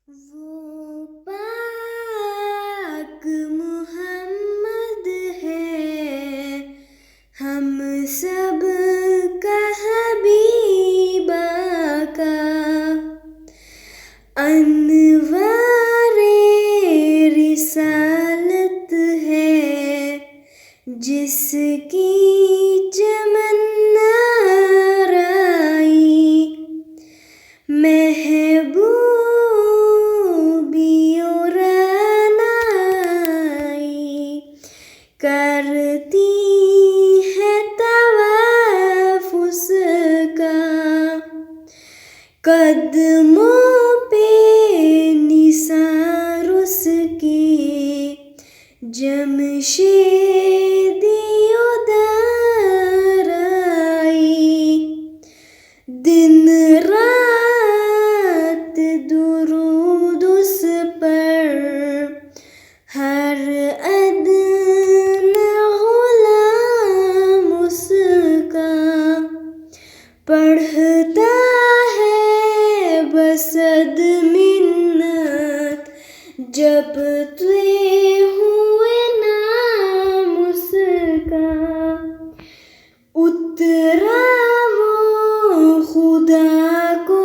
وہ پاک محمد ہے، ہم سب کا حبیب آقا، انوار رسالت ہے جس کی چمن آرائی، محبوبی اور رعنائی کرتی ہے طواف اس کا، قدموں پہ نثار اس کی جمشیدی ادار آئی، دن رات درود اس پر ہر ادنا غلام اس کا پڑھتا ہے بصد منت، جپتے ہوئے نام اس کا، اترا وہ خدا کو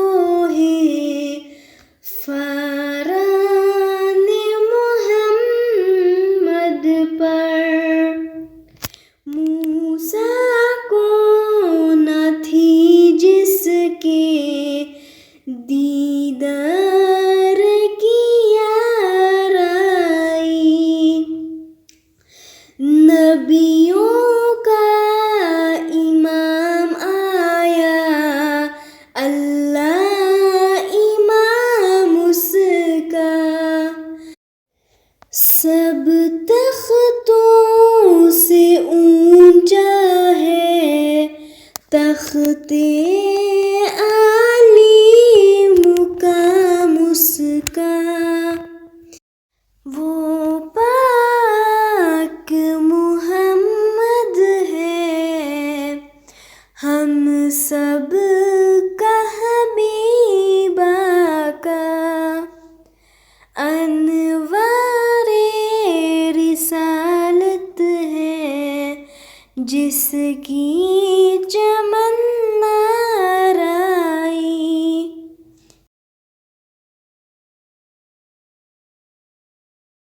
ہی فاران محمد پر، موسیٰ کو نہ تھی جس کے دیدار کی آرائی، نبیوں کا امام آیا اللہ امام اس کا، سب تختوں سے اونچا ہے تخت عالی مقام اس کا، وہ پاک محمد ہے، ہم سب کا حبیب آقا، انوار رسالت ہے جس کی